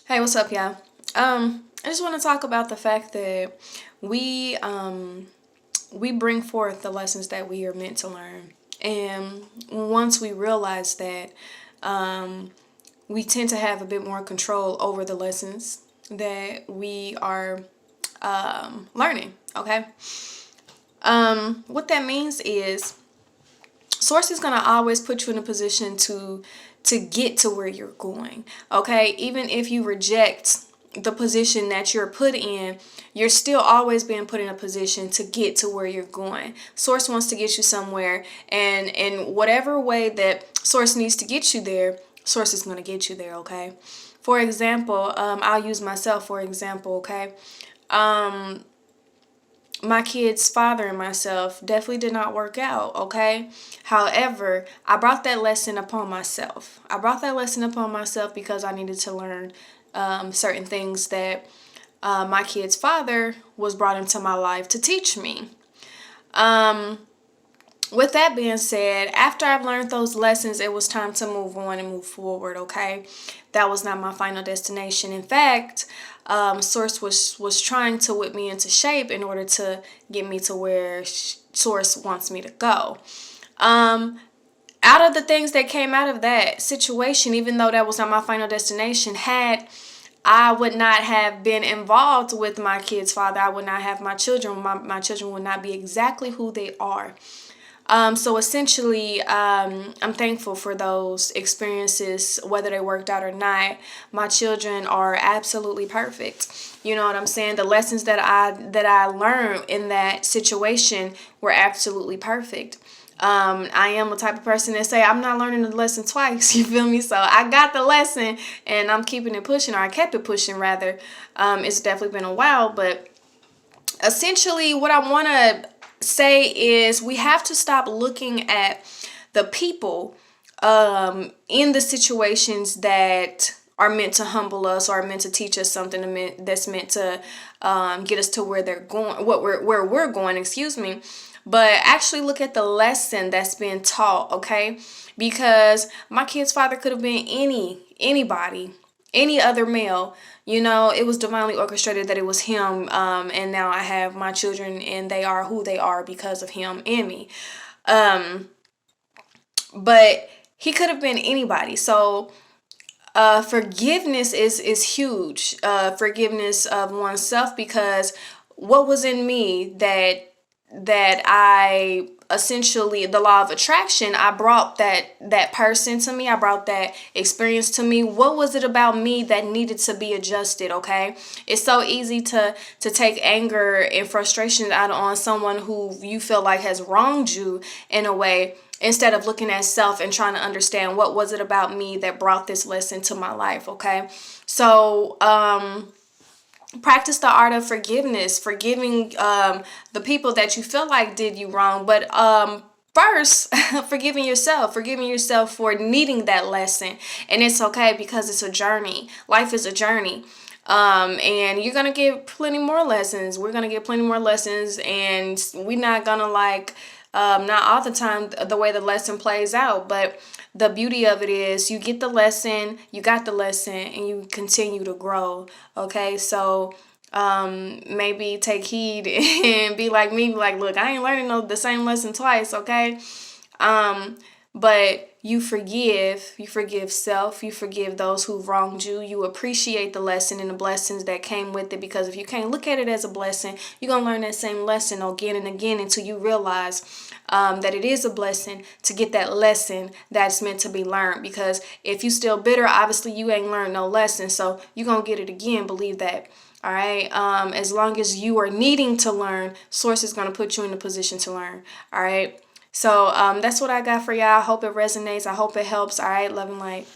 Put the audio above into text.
Hey, what's up, y'all? I just want to talk about the fact that we we bring forth the lessons that we are meant to learn, and once we realize that, um, we tend to have a bit more control over the lessons that we are learning. Okay, what that means is Source is gonna always put you in a position to get to where you're going. Okay, even if you reject the position that you're put in, you're still always being put in a position to get to where you're going. Source wants to get you somewhere, and in whatever way that Source needs to get you there, Source is going to get you there. Okay, for example, I'll use myself for example. Okay, my kid's father and myself definitely did not work out, okay? However, I brought that lesson upon myself. I brought that lesson upon myself because I needed to learn certain things that my kid's father was brought into my life to teach me. Um, with that being said, after I've learned those lessons, it was time to move on and move forward, okay? That was not my final destination. In fact, Source was trying to whip me into shape in order to get me to where Source wants me to go. Um, Out of the things that came out of that situation, even though that was not my final destination, had I would not have been involved with my kid's father, I would not have my children. My children would not be exactly who they are. So essentially, I'm thankful for those experiences, whether they worked out or not. My children are absolutely perfect. You know what I'm saying? The lessons that I learned in that situation were absolutely perfect. I am a type of person that say I'm not learning the lesson twice. You feel me? So I got the lesson and I'm keeping it pushing, or I kept it pushing rather. It's definitely been a while, but essentially what I want to say is we have to stop looking at the people in the situations that are meant to humble us or are meant to teach us something that's meant to get us to where they're going, where we're going, excuse me. But actually look at the lesson that's being taught, okay? Because my kid's father could have been anybody, any other male. You know, it was divinely orchestrated that it was him, and now I have my children, and they are who they are because of him and me. Um, but he could have been anybody. So forgiveness is huge. Forgiveness of oneself, because what was in me that I essentially, the law of attraction, I brought that person to me, I brought that experience to me. What was it about me that needed to be adjusted? Okay, it's so easy to take anger and frustration out on someone who you feel like has wronged you in a way, instead of looking at self and trying to understand what was it about me that brought this lesson to my life. Okay, so practice the art of forgiveness, forgiving the people that you feel like did you wrong, but first forgiving yourself for needing that lesson. And it's okay, because it's a journey. Life is a journey. And you're gonna get plenty more lessons. We're gonna get plenty more lessons, and we're not gonna like not all the time the way the lesson plays out, but the beauty of it is you get the lesson, you got the lesson, and you continue to grow. Okay, so maybe take heed and be like me, be like, look, I ain't learning the same lesson twice. Okay, but you forgive self, you forgive those who wronged you, you appreciate the lesson and the blessings that came with it, because if you can't look at it as a blessing, you're going to learn that same lesson again and again until you realize that it is a blessing to get that lesson that's meant to be learned. Because if you still bitter, obviously you ain't learned no lesson, so you're going to get it again, believe that. All right. As long as you are needing to learn, Source is going to put you in a position to learn. All right. So that's what I got for y'all. I hope it resonates. I hope it helps. All right. Love and light.